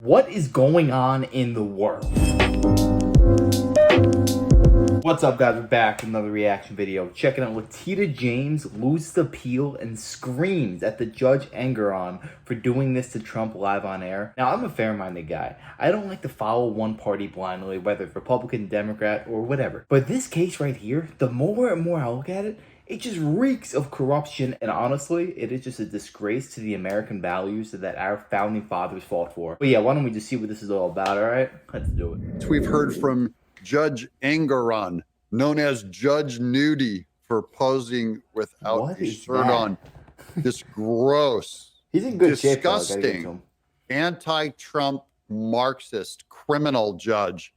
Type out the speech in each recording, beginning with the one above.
What is going on in the world? What's up, guys? We're back with another reaction video. Checking out Letitia James loses the appeal and screams at the judge Engoron for doing this to Trump live on air. Now, I'm a fair-minded guy. I don't like to follow one party blindly, whether it's Republican, Democrat, or whatever. But this case right here, the more and more I look at it, it just reeks of corruption, and honestly, it is just a disgrace to the American values that our founding fathers fought for. But yeah, why don't we just see what this is all about, all right? Let's do it. We've heard from Judge Engoron, known as Judge Nudie, for posing without a shirt on. This gross, he's in good disgusting, anti-Trump Marxist criminal judge.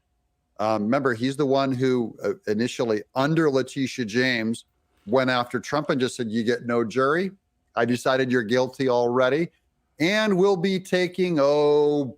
Remember, he's the one who initially, under Letitia James, went after Trump and just said, you get no jury. I decided you're guilty already. And we'll be taking, $500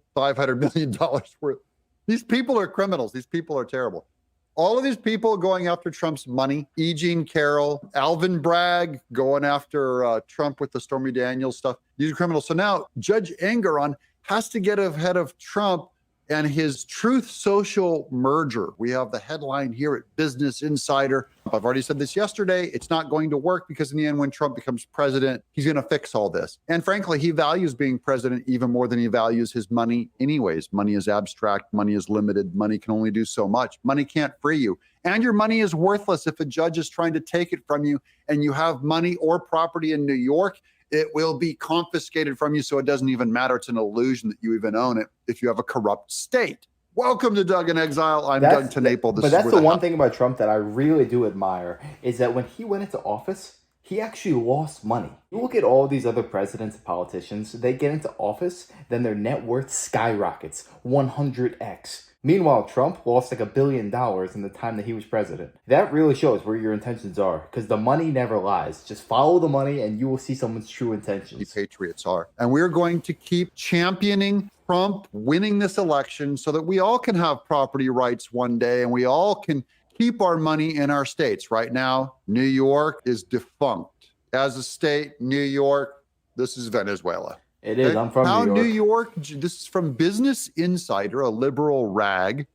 million worth. These people are criminals. These people are terrible. All of these people going after Trump's money, E. Jean Carroll, Alvin Bragg going after Trump with the Stormy Daniels stuff. These are criminals. So now Judge Engoron has to get ahead of Trump and his Truth Social merger. We have the headline here at Business Insider. I've already said this yesterday. It's not going to work because in the end, when Trump becomes president, he's going to fix all this. And frankly, he values being president even more than he values his money anyways. Money is abstract. Money is limited. Money can only do so much. Money can't free you. And your money is worthless if a judge is trying to take it from you and you have money or property in New York. It will be confiscated from you, so it doesn't even matter. It's an illusion that you even own it if you have a corrupt state. Welcome to Doug in Exile. I'm Doug Tenaple. But that's the one thing about Trump that I really do admire is that when he went into office, he actually lost money. You look at all these other presidents and politicians, they get into office, then their net worth skyrockets 100x. Meanwhile, Trump lost like $1 billion in the time that he was president. That really shows where your intentions are, because the money never lies. Just follow the money and you will see someone's true intentions. The patriots are. And we're going to keep championing Trump winning this election so that we all can have property rights one day and we all can keep our money in our states. Right now, New York is defunct. As a state, New York, this is Venezuela. It is. I'm from New York. This is from Business Insider, a liberal rag.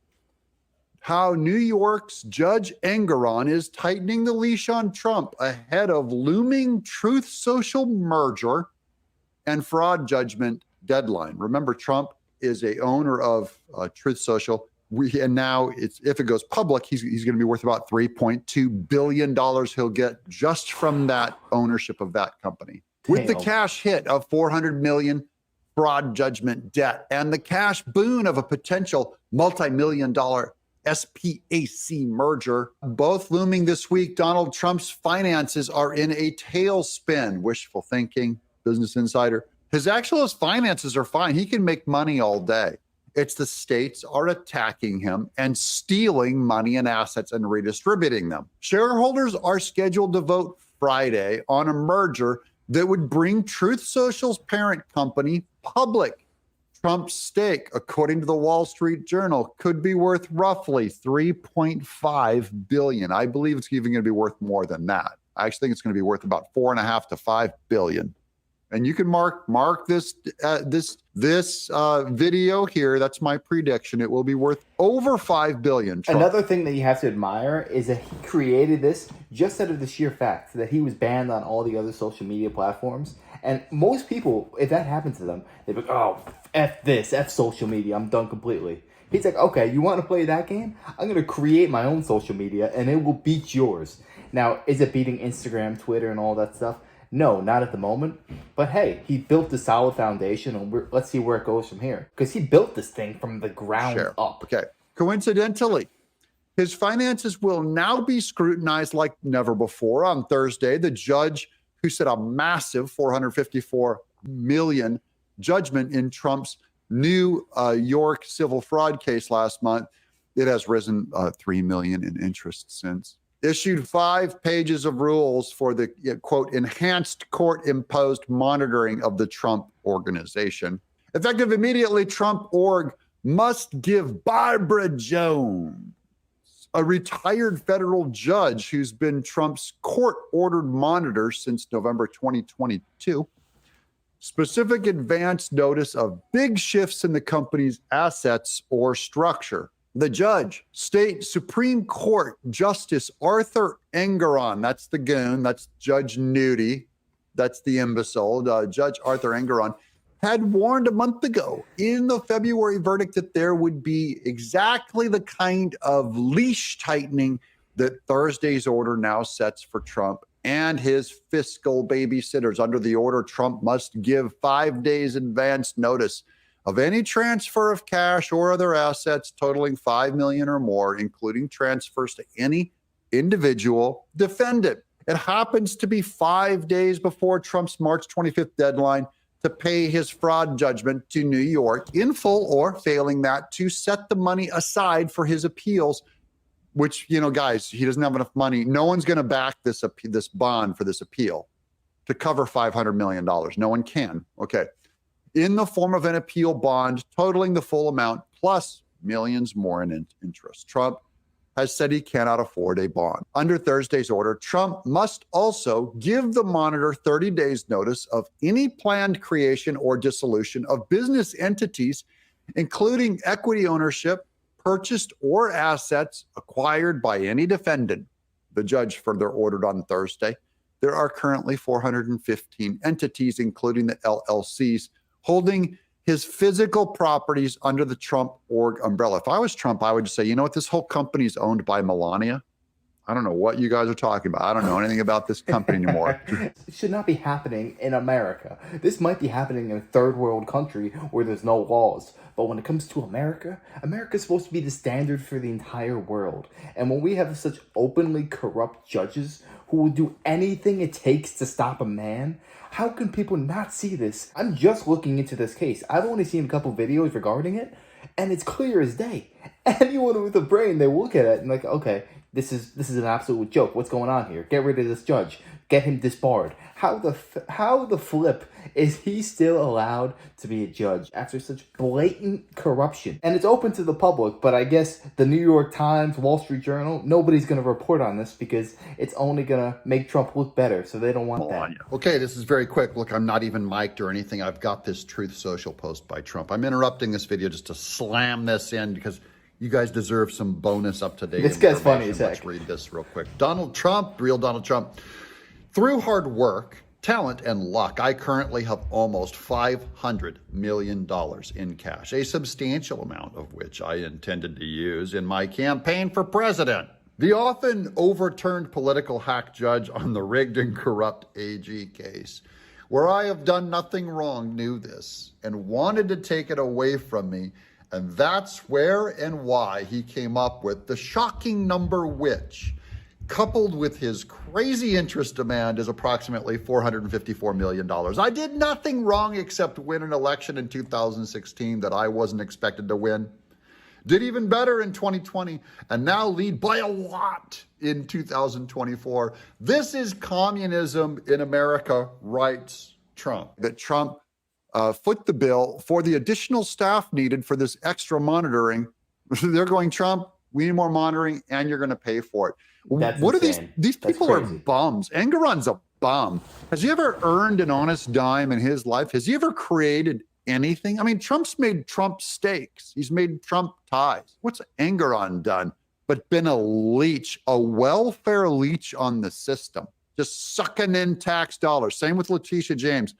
How New York's Judge Engoron is tightening the leash on Trump ahead of looming Truth Social merger and fraud judgment deadline. Remember, Trump is a owner of Truth Social. And now, if it goes public, he's going to be worth about $3.2 billion he'll get just from that ownership of that company. With the cash hit of $400 million fraud judgment debt and the cash boon of a potential multi-million-dollar SPAC merger, both looming this week, Donald Trump's finances are in a tailspin. Wishful thinking, Business Insider. His finances are fine. He can make money all day. It's the states are attacking him and stealing money and assets and redistributing them. Shareholders are scheduled to vote Friday on a merger that would bring Truth Social's parent company public. Trump's stake, according to the Wall Street Journal, could be worth roughly $3.5 billion. I believe it's even going to be worth more than that. I actually think it's going to be worth about $4.5 to $5 billion. And you can mark this video here. That's my prediction. It will be worth over $5 billion. Trump. Another thing that you have to admire is that he created this just out of the sheer fact that he was banned on all the other social media platforms. And most people, if that happened to them, they'd be like, oh, F this, F social media, I'm done completely. He's like, okay, you want to play that game? I'm going to create my own social media and it will beat yours. Now, is it beating Instagram, Twitter, and all that stuff? No, not at the moment. But hey, he built a solid foundation, and let's see where it goes from here. Because he built this thing from the ground up. Okay. Coincidentally, his finances will now be scrutinized like never before. On Thursday, the judge who set a massive $454 million judgment in Trump's New York civil fraud case last month, it has risen $3 million in interest since. Issued 5 pages of rules for the, quote, enhanced court-imposed monitoring of the Trump organization. Effective immediately, Trump org must give Barbara Jones, a retired federal judge who's been Trump's court-ordered monitor since November 2022, specific advance notice of big shifts in the company's assets or structure. The judge, State Supreme Court Justice Arthur Engoron, that's the goon, that's Judge Nudie, that's the imbecile, Judge Arthur Engoron, had warned a month ago in the February verdict that there would be exactly the kind of leash tightening that Thursday's order now sets for Trump and his fiscal babysitters. Under the order, Trump must give 5 days advance notice of any transfer of cash or other assets totaling $5 million or more, including transfers to any individual defendant. It happens to be 5 days before Trump's March 25th deadline to pay his fraud judgment to New York in full, or failing that, to set the money aside for his appeals, which, you know, guys, he doesn't have enough money. No one's going to back this bond for this appeal to cover $500 million. No one can. Okay. In the form of an appeal bond totaling the full amount plus millions more in interest. Trump has said he cannot afford a bond. Under Thursday's order, Trump must also give the monitor 30 days notice of any planned creation or dissolution of business entities, including equity ownership, purchased, or assets acquired by any defendant. The judge further ordered on Thursday, there are currently 415 entities, including the LLCs, holding his physical properties under the Trump org umbrella. If I was Trump, I would just say, you know what, this whole company is owned by Melania. I don't know what you guys are talking about. I don't know anything about this company anymore. It should not be happening in America. This might be happening in a third world country where there's no laws. But when it comes to America, America's supposed to be the standard for the entire world. And when we have such openly corrupt judges who will do anything it takes to stop a man, how can people not see this? I'm just looking into this case. I've only seen a couple videos regarding it, and it's clear as day. Anyone with a brain, they look at it and like, okay, this is an absolute joke. What's going on here? Get rid of this judge. Get him disbarred. How the flip is he still allowed to be a judge after such blatant corruption? And it's open to the public, but I guess the New York Times, Wall Street Journal, nobody's going to report on this because it's only going to make Trump look better, so they don't want that. Okay, this is very quick. Look, I'm not even mic'd or anything. I've got this Truth Social post by Trump. I'm interrupting this video just to slam this in because you guys deserve some bonus up-to-date This guy's funny as heck. Let's read this real quick. Donald Trump, real Donald Trump. Through hard work, talent, and luck, I currently have almost $500 million in cash, a substantial amount of which I intended to use in my campaign for president. The often overturned political hack judge on the rigged and corrupt AG case, where I have done nothing wrong, knew this and wanted to take it away from me. And that's where and why he came up with the shocking number, which, coupled with his crazy interest demand, is approximately $454 million. I did nothing wrong except win an election in 2016 that I wasn't expected to win. Did even better in 2020 and now lead by a lot in 2024. This is communism in America, writes Trump. That Trump foot the bill for the additional staff needed for this extra monitoring. They're going, Trump, we need more monitoring and you're going to pay for it. That's what insane. are these people are bums. Engoron's a bum. Has he ever earned an honest dime in his life? Has he ever created anything? I mean, Trump's made Trump steaks. He's made Trump ties. What's Engoron done but been a leech, a welfare leech on the system, just sucking in tax dollars? Same with Letitia James.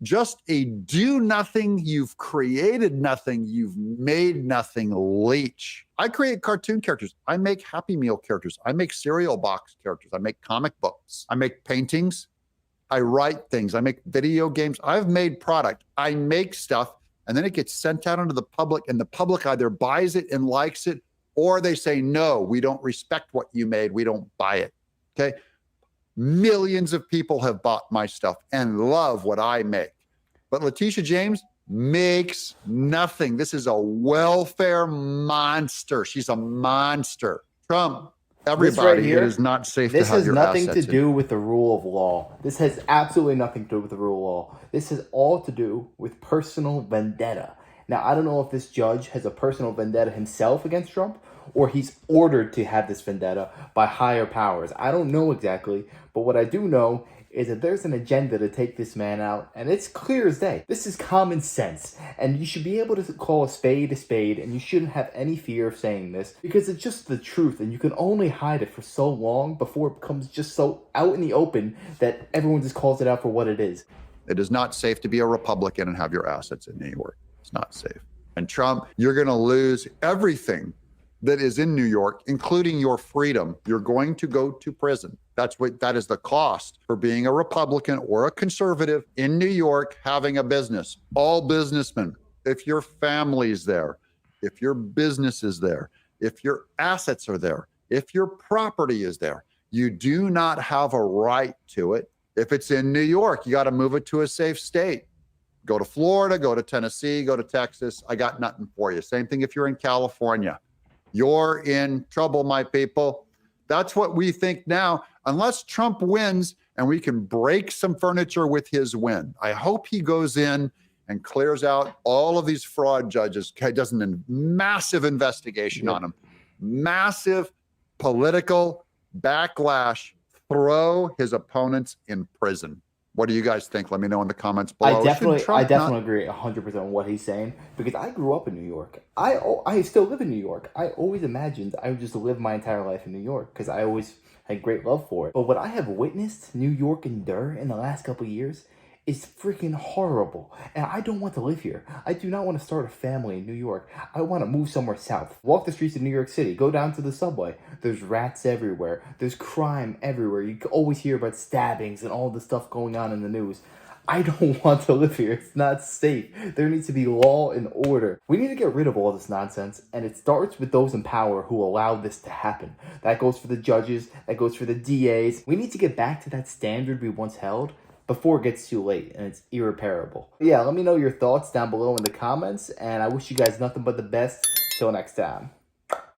Just a do nothing, you've created nothing, you've made nothing leech. I create cartoon characters. I make Happy Meal characters. I make cereal box characters. I make comic books. I make paintings. I write things. I make video games. I've made product. I make stuff, and then it gets sent out into the public, and the public either buys it and likes it, or they say, no, we don't respect what you made. We don't buy it. Okay. Millions of people have bought my stuff and love what I make. But Letitia James makes nothing. This is a welfare monster. She's a monster. Trump, everybody, it is not safe to have your assets. This has nothing to do with the rule of law. This has absolutely nothing to do with the rule of law. This has all to do with personal vendetta. Now, I don't know if this judge has a personal vendetta himself against Trump, or he's ordered to have this vendetta by higher powers. I don't know exactly, but what I do know is that there's an agenda to take this man out, and it's clear as day. This is common sense, and you should be able to call a spade, and you shouldn't have any fear of saying this, because it's just the truth, and you can only hide it for so long before it becomes just so out in the open that everyone just calls it out for what it is. It is not safe to be a Republican and have your assets in New York. It's not safe. And Trump, you're going to lose everything that is in New York, including your freedom. You're going to go to prison. That is the cost for being a Republican or a conservative in New York, having a business. All businessmen, if your family's there, if your business is there, if your assets are there, if your property is there, you do not have a right to it. If it's in New York, you got to move it to a safe state. Go to Florida, go to Tennessee, go to Texas. I got nothing for you. Same thing if you're in California. You're in trouble, my people. That's what we think now, unless Trump wins and we can break some furniture with his win. I hope he goes in and clears out all of these fraud judges, does a massive investigation on them, massive political backlash, throw his opponents in prison. What do you guys think? Let me know in the comments below. I definitely agree 100% on what he's saying, because I grew up in New York. I still live in New York. I always imagined I would just live my entire life in New York because I always had great love for it. But what I have witnessed New York endure in the last couple of years is freaking horrible. And I don't want to live here. I do not want to start a family in New York. I want to move somewhere south. Walk the streets of New York City. Go down to the subway. There's rats everywhere. There's crime everywhere. You can always hear about stabbings and all the stuff going on in the news. I don't want to live here. It's not safe. There needs to be law and order. We need to get rid of all this nonsense, and it starts with those in power who allow this to happen. That goes for the judges. That goes for the DAs. We need to get back to that standard we once held before it gets too late and it's irreparable. Yeah, let me know your thoughts down below in the comments, and I wish you guys nothing but the best. Till next time.